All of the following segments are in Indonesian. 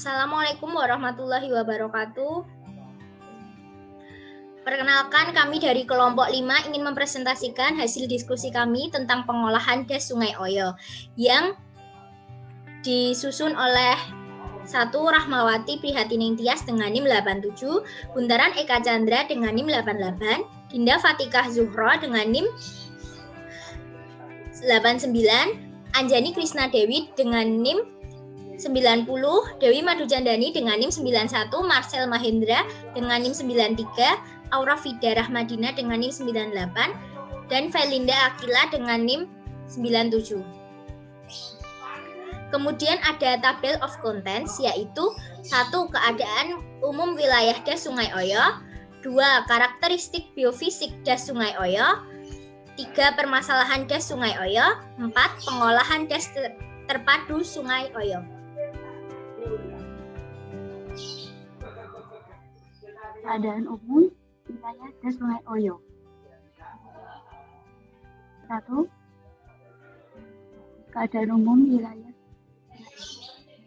Assalamualaikum warahmatullahi wabarakatuh. Perkenalkan, kami dari kelompok 5 ingin mempresentasikan hasil diskusi kami tentang pengolahan das Sungai Oyo yang disusun oleh 1. Rahmawati Prihatineng Tias dengan NIM 87, Buntaran Eka Chandra dengan NIM 88, Dinda Fatikah Zuhro dengan NIM 89, Anjani Krisna Dewi dengan NIM 90, Dewi Madujandani dengan NIM 91, Marcel Mahendra dengan NIM 93, Aura Fida Rahmadina dengan NIM 98, dan Felinda Akila dengan NIM 97. Kemudian ada tabel of contents, yaitu 1. Keadaan umum wilayah das Sungai Oyo, 2. Karakteristik biofisik das Sungai Oyo, 3. Permasalahan das Sungai Oyo, 4. Pengolahan das terpadu Sungai Oyo. Keadaan umum wilayah das Sungai Oyo. 1. Keadaan umum wilayah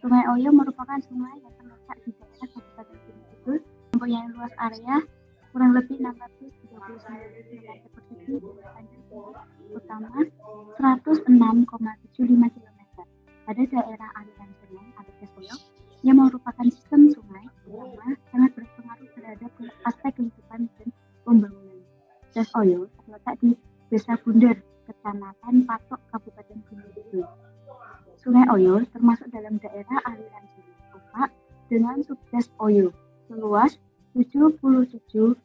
Sungai Oyo merupakan sungai yang terletak di daerah Kabupaten Gunung Kidul, mempunyai luas area kurang lebih 639 km persegi dengan panjang utama 106,75 km. Pada daerah aliran sungai atau das Oyo yang merupakan sistem sungai utama sangat berpengaruh terhadap aspek lingkungan dan pembangunan. Das Oyo terletak di Desa Bunder, Kecamatan Patok, Kabupaten Gunung Kidul. Sungai Oyo termasuk dalam daerah aliran sungai Opak dengan subdas Oyo seluas 77,047,19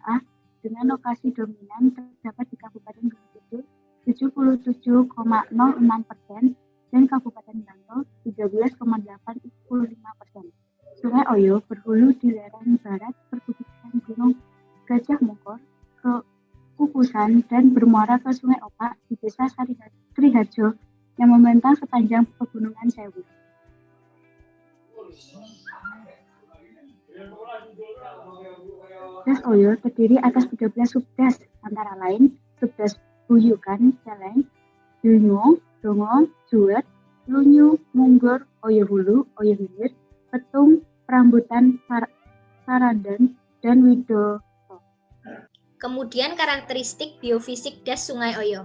ha dengan lokasi dominan terdapat di Kabupaten Gunung Kidul 77,06% dan Kabupaten Bantul 13,85%. Sungai Oyo berhulu di lereng barat perbukitan Gunung Gajah Mungkur ke Kukusan dan bermuara ke Sungai Opak di Desa Sriharjo yang membentang sepanjang Pegunungan Sewu. Das Oyo terdiri atas 13 subdas, antara lain subdas Buyukan, Celeng, Dunyo, Dongo, Juwet, Lunyu, Munggur, Oyo Hulu, Oyo Hilir, Petung, Perambutan, Sarandan, dan Widoto. Kemudian karakteristik biofisik das Sungai Oyo.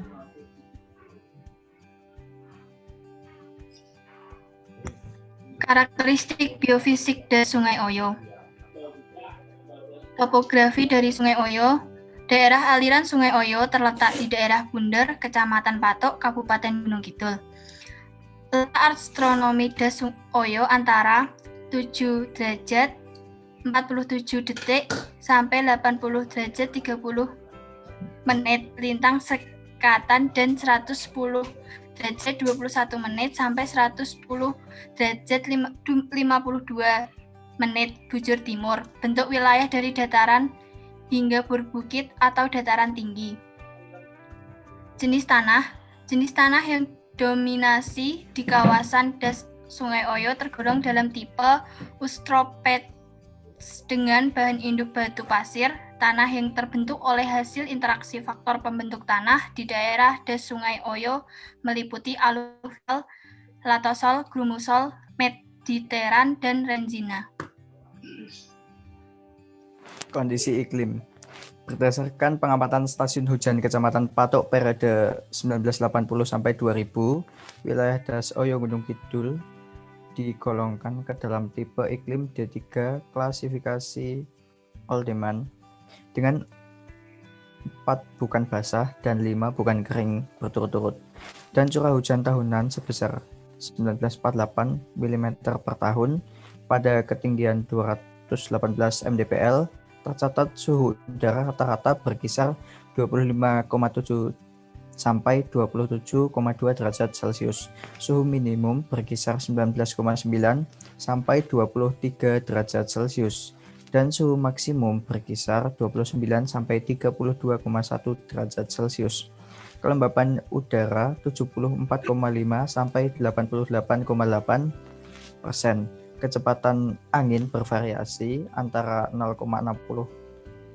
Karakteristik biofisik das Sungai Oyo. Topografi dari Sungai Oyo. Daerah aliran Sungai Oyo terletak di daerah Bunder, Kecamatan Patok, Kabupaten Gunung Kidul. Letak astronomi das Oyo antara 7 derajat 47 detik sampai 80 derajat 30 menit lintang sekatan dan 110 derajat 21 menit sampai 110 derajat 52 menit bujur timur. Bentuk wilayah dari dataran hingga berbukit atau dataran tinggi. Jenis tanah yang dominasi di kawasan das Sungai Oyo tergolong dalam tipe Austropathes dengan bahan induk batu pasir. Tanah yang terbentuk oleh hasil interaksi faktor pembentuk tanah di daerah das Sungai Oyo meliputi aluvial, latosol, grumusol, mediteran, dan renzina. Kondisi iklim. Berdasarkan pengamatan stasiun hujan Kecamatan Patok periode 1980 sampai 2000, wilayah das Oyo Gunung Kidul digolongkan ke dalam tipe iklim D3 klasifikasi Oldeman dengan 4 bukan basah dan 5 bukan kering berturut-turut dan curah hujan tahunan sebesar 1948 mm per tahun pada ketinggian 218 mdpl. Tercatat suhu udara rata-rata berkisar 25,7 sampai 27,2 derajat Celcius. Suhu minimum berkisar 19,9 sampai 23 derajat Celcius dan suhu maksimum berkisar 29 sampai 32,1 derajat Celcius. Kelembapan udara 74,5 sampai 88,8%. Kecepatan angin bervariasi antara 0,60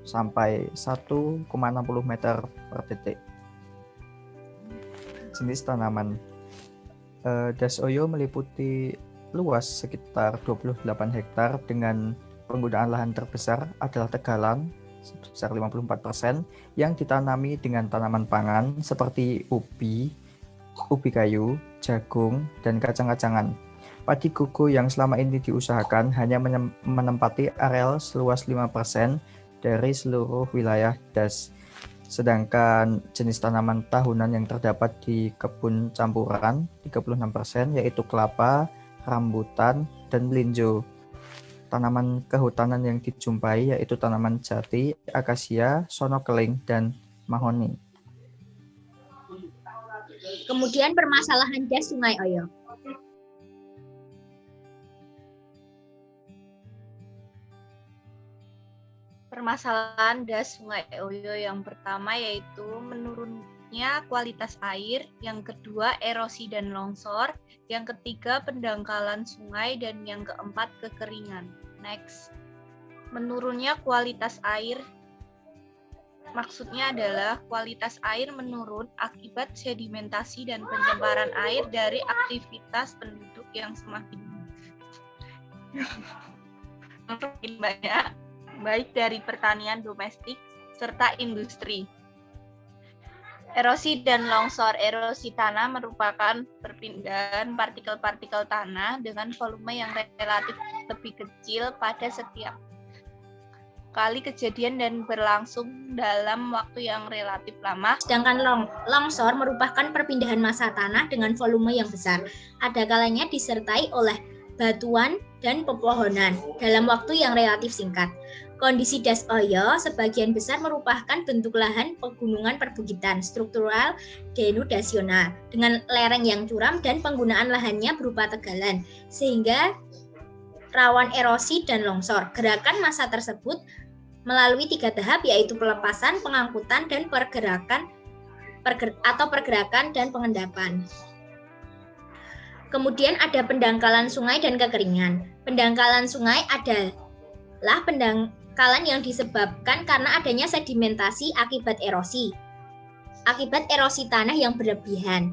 sampai 1,60 meter per detik. Jenis tanaman. Das Oyo meliputi luas sekitar 28 hektar dengan penggunaan lahan terbesar adalah tegalan sebesar 54% yang ditanami dengan tanaman pangan seperti ubi kayu, jagung, dan kacang-kacangan. Padi koko yang selama ini diusahakan hanya menempati areal seluas 5% dari seluruh wilayah Das. Sedangkan jenis tanaman tahunan yang terdapat di kebun campuran 36%, yaitu kelapa, rambutan, dan melinjo. Tanaman kehutanan yang dijumpai yaitu tanaman jati, akasia, sono keling, dan mahoni. Kemudian permasalahan Das Sungai Oyo. Permasalahan Das Sungai Oyo yang pertama yaitu menurunnya kualitas air, yang kedua erosi dan longsor, yang ketiga pendangkalan sungai, dan yang keempat kekeringan. Next. Menurunnya kualitas air maksudnya adalah kualitas air menurun akibat sedimentasi dan penyebaran air dari aktivitas penduduk yang semakin banyak, baik dari pertanian domestik serta industri. Erosi dan longsor. Erosi tanah merupakan perpindahan partikel-partikel tanah dengan volume yang relatif lebih kecil pada setiap kali kejadian dan berlangsung dalam waktu yang relatif lama. Sedangkan longsor merupakan perpindahan massa tanah dengan volume yang besar. Ada kalanya disertai oleh batuan dan pepohonan dalam waktu yang relatif singkat. Kondisi Das Oyo sebagian besar merupakan bentuk lahan pegunungan perbukitan struktural denudasional dengan lereng yang curam dan penggunaan lahannya berupa tegalan sehingga rawan erosi dan longsor. Gerakan massa tersebut melalui 3 tahap yaitu pelepasan, pengangkutan, dan pergerakan dan pengendapan. Kemudian ada pendangkalan sungai dan kekeringan. Pendangkalan sungai adalah pendangkalan yang disebabkan karena adanya sedimentasi akibat erosi tanah yang berlebihan,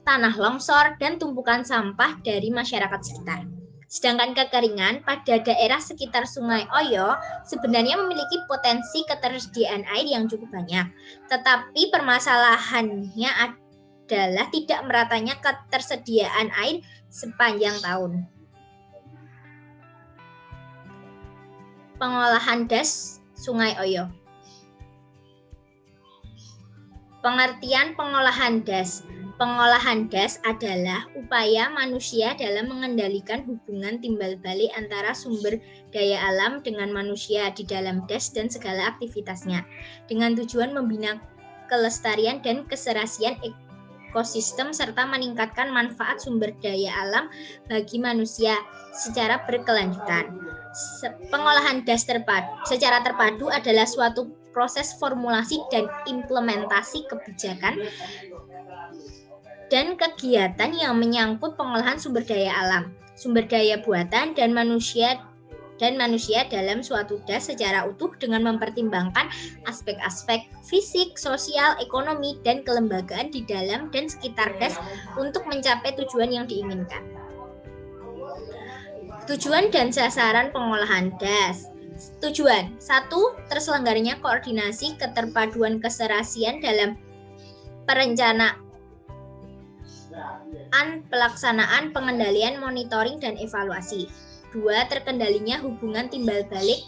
tanah longsor, dan tumpukan sampah dari masyarakat sekitar. Sedangkan kekeringan pada daerah sekitar Sungai Oyo sebenarnya memiliki potensi ketersediaan air yang cukup banyak, tetapi permasalahannya adalah tidak meratanya ketersediaan air sepanjang tahun. Pengolahan Das Sungai Oyo. Pengertian pengolahan das. Pengolahan das adalah upaya manusia dalam mengendalikan hubungan timbal balik antara sumber daya alam dengan manusia di dalam das dan segala aktivitasnya, dengan tujuan membina kelestarian dan keserasian ekosistem serta meningkatkan manfaat sumber daya alam bagi manusia secara berkelanjutan. Pengolahan das secara terpadu adalah suatu proses formulasi dan implementasi kebijakan dan kegiatan yang menyangkut pengolahan sumber daya alam, sumber daya buatan, dan manusia dalam suatu das secara utuh dengan mempertimbangkan aspek-aspek fisik, sosial, ekonomi, dan kelembagaan di dalam dan sekitar das untuk mencapai tujuan yang diinginkan. Tujuan dan sasaran pengolahan das. Tujuan 1. Terselenggaranya koordinasi keterpaduan keserasian dalam perencanaan, pelaksanaan, pengendalian, monitoring, dan evaluasi. 2. Terkendalinya hubungan timbal balik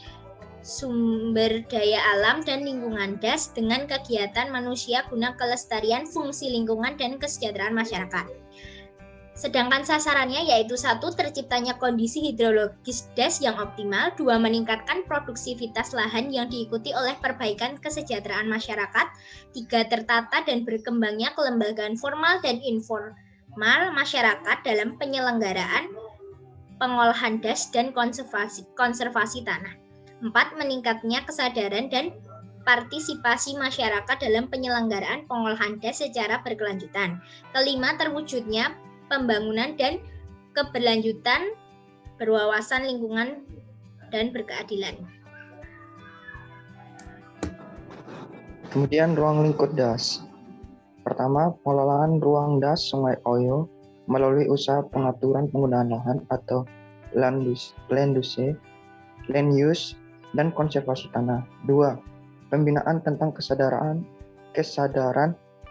sumber daya alam dan lingkungan das dengan kegiatan manusia guna kelestarian, fungsi lingkungan, dan kesejahteraan masyarakat. Sedangkan sasarannya yaitu 1. Terciptanya kondisi hidrologis das yang optimal. 2. Meningkatkan produktivitas lahan yang diikuti oleh perbaikan kesejahteraan masyarakat. 3. Tertata dan berkembangnya kelembagaan formal dan informal masyarakat dalam penyelenggaraan pengolahan das dan konservasi tanah. 4. Meningkatnya kesadaran dan partisipasi masyarakat dalam penyelenggaraan pengolahan das secara berkelanjutan. 5. Terwujudnya pembangunan dan keberlanjutan berwawasan lingkungan dan berkeadilan. Kemudian ruang lingkup das. Pertama, pengelolaan ruang das Sungai Oyo melalui usaha pengaturan penggunaan lahan atau land use, dan konservasi tanah. 2. Pembinaan tentang kesadaran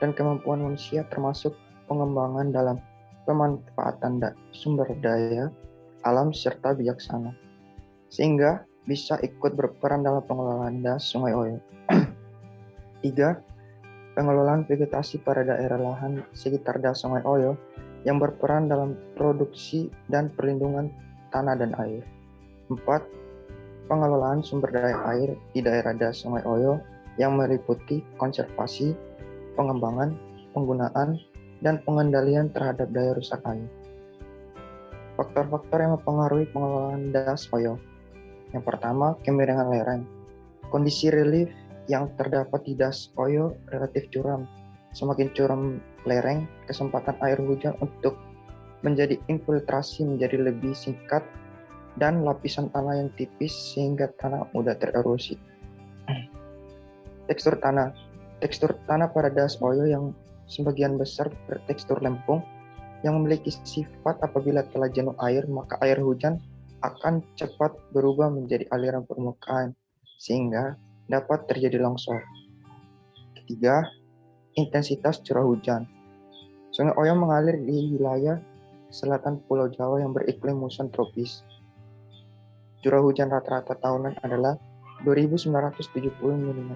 dan kemampuan manusia termasuk pengembangan dalam pemanfaatan sumber daya alam serta bijaksana, sehingga bisa ikut berperan dalam pengelolaan das Sungai Oyo. 3. Pengelolaan vegetasi pada daerah lahan sekitar das Sungai Oyo yang berperan dalam produksi dan perlindungan tanah dan air. 4. Pengelolaan sumber daya air di daerah das Sungai Oyo yang meliputi konservasi, pengembangan, penggunaan, dan pengendalian terhadap daya rusak air. Faktor-faktor yang mempengaruhi pengelolaan das Oyo. Yang pertama, kemiringan lereng. Kondisi relief yang terdapat di das Oyo relatif curam. Semakin curam lereng, kesempatan air hujan untuk menjadi infiltrasi menjadi lebih singkat dan lapisan tanah yang tipis sehingga tanah mudah tererosi. Tekstur tanah. Tekstur tanah pada das Oyo yang sebagian besar bertekstur lempung yang memiliki sifat apabila telah jenuh air, maka air hujan akan cepat berubah menjadi aliran permukaan sehingga dapat terjadi longsor. Ketiga, intensitas curah hujan. Sungai Oyo mengalir di wilayah selatan Pulau Jawa yang beriklim muson tropis. Curah hujan rata-rata tahunan adalah 2.970 mm.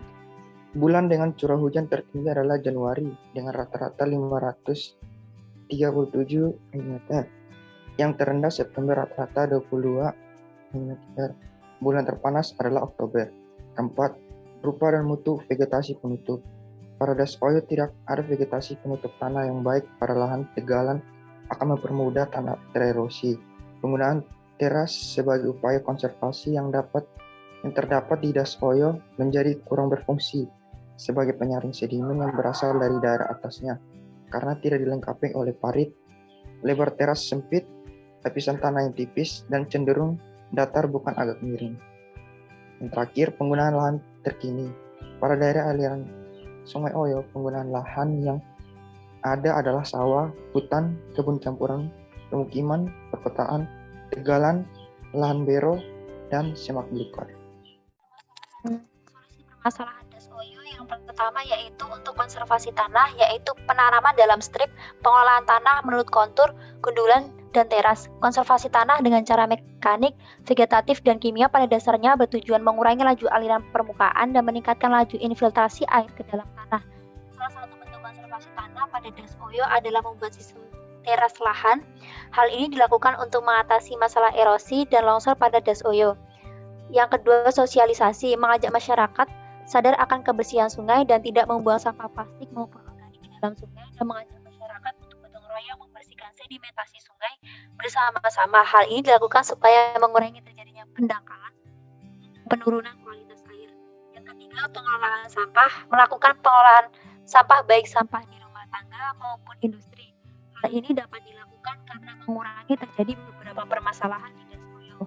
Bulan dengan curah hujan tertinggi adalah Januari dengan rata-rata 537 mm. Yang terendah September rata-rata 22 mm. Bulan terpanas adalah Oktober. Keempat, rupa dan mutu vegetasi penutup. Pada das Oyo tidak ada vegetasi penutup tanah yang baik pada lahan tegalan akan mempermudah tanah tererosi. Penggunaan teras sebagai upaya konservasi yang terdapat di das Oyo menjadi kurang berfungsi sebagai penyaring sedimen yang berasal dari daerah atasnya karena tidak dilengkapi oleh parit, lebar teras sempit, lapisan tanah yang tipis dan cenderung datar bukan agak miring. Yang terakhir, penggunaan lahan terkini. Pada daerah aliran Sungai Oyo, penggunaan lahan yang ada adalah sawah, hutan, kebun campuran, pemukiman, perkotaan, tegalan, lahan bero, dan semak belukar. Solusi permasalahan das Oyo yang pertama yaitu untuk konservasi tanah, yaitu penanaman dalam strip, pengolahan tanah menurut kontur, gundulan, dan teras. Konservasi tanah dengan cara mekanik, vegetatif, dan kimia pada dasarnya bertujuan mengurangi laju aliran permukaan dan meningkatkan laju infiltrasi air ke dalam tanah. Salah satu bentuk konservasi tanah pada das Oyo adalah membuat sistem teras lahan. Hal ini dilakukan untuk mengatasi masalah erosi dan longsor pada das Oyo. Yang kedua, sosialisasi, mengajak masyarakat sadar akan kebersihan sungai dan tidak membuang sampah plastik maupun organik di dalam sungai, dan mengajak masyarakat untuk gotong royong membersihkan sedimentasi sungai bersama-sama. Hal ini dilakukan supaya mengurangi terjadinya pendangkalan, penurunan kualitas air. Yang ketiga, pengelolaan sampah, melakukan pengolahan sampah baik sampah di rumah tangga maupun industri. Hal ini dapat dilakukan karena mengurangi terjadi beberapa permasalahan di das Oyo.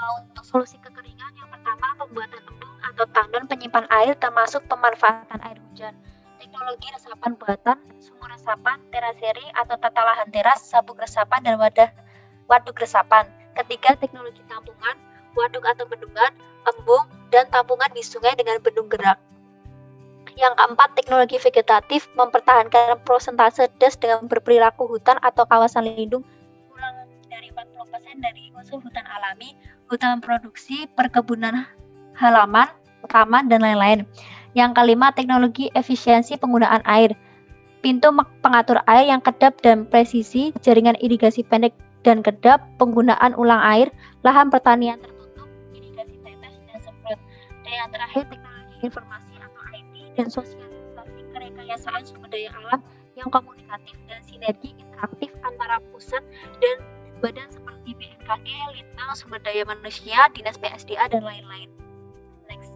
Untuk solusi kekeringan, yang pertama pembuatan embung atau tandon penyimpan air termasuk pemanfaatan air hujan. Teknologi resapan buatan, sumur resapan, teraseri atau tata lahan teras, sabuk resapan, dan waduk resapan. Ketiga, teknologi tampungan, waduk atau bendungan, embung, dan tampungan di sungai dengan bendung gerak. Yang keempat, teknologi vegetatif, mempertahankan prosentase das dengan berperilaku hutan atau kawasan lindung kurang dari 40% dari unsur hutan alami, hutan produksi, perkebunan halaman, taman, dan lain-lain. Yang kelima, teknologi efisiensi penggunaan air, pintu pengatur air yang kedap dan presisi, jaringan irigasi pendek dan kedap, penggunaan ulang air, lahan pertanian tertutup, irigasi tetes dan semprot. Dan yang terakhir, teknologi informasi atau IT dan sosialisasi kerekayasaan sumber daya alam yang komunikatif dan sinergi interaktif antara pusat dan badan seperti BMKG, Litbang, Sumber Daya Manusia, Dinas PSDA, dan lain-lain. Next.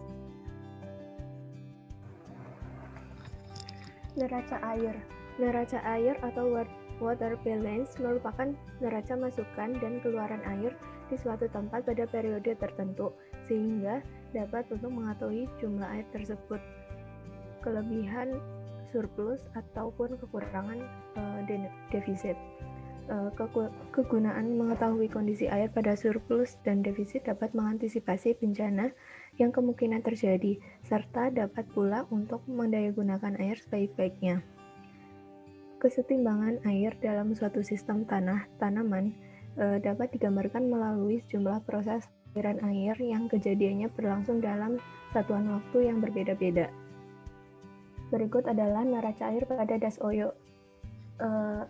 Neraca air. Neraca air atau water balance merupakan neraca masukan dan keluaran air di suatu tempat pada periode tertentu, sehingga dapat untuk mengetahui jumlah air tersebut. Kelebihan surplus ataupun kekurangan defisit. Kegunaan mengetahui kondisi air pada surplus dan defisit dapat mengantisipasi bencana yang kemungkinan terjadi, serta dapat pula untuk mendayagunakan air sebaik-baiknya. Kesetimbangan air dalam suatu sistem tanaman dapat digambarkan melalui sejumlah proses aliran air yang kejadiannya berlangsung dalam satuan waktu yang berbeda-beda. Berikut adalah neraca air pada das Oyo.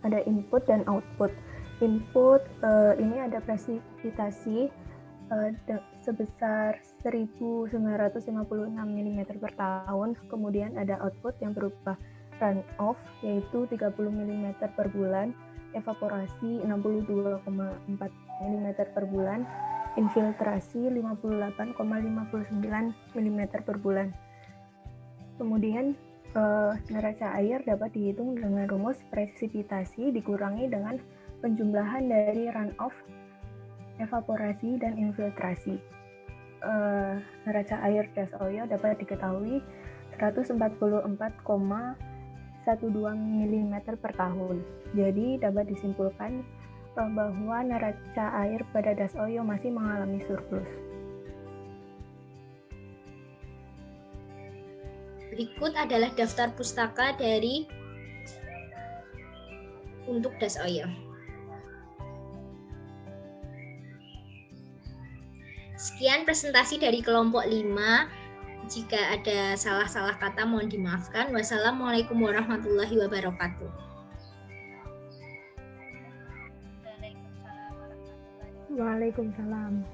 Ada input dan output. Input ini ada presipitasi sebesar 1956 mm per tahun. Kemudian ada output yang berupa runoff yaitu 30 mm per bulan, evaporasi 62,4 mm per bulan, infiltrasi 58,59 mm per bulan. Kemudian neraca air dapat dihitung dengan rumus presipitasi dikurangi dengan penjumlahan dari runoff, evaporasi, dan infiltrasi. Neraca air das Oyo dapat diketahui 144,12 mm per tahun. Jadi dapat disimpulkan bahwa neraca air pada das Oyo masih mengalami surplus. Berikut adalah daftar pustaka untuk das Oyo. Sekian presentasi dari kelompok 5. Jika ada salah-salah kata mohon dimaafkan. Wassalamualaikum warahmatullahi wabarakatuh. Waalaikumsalam.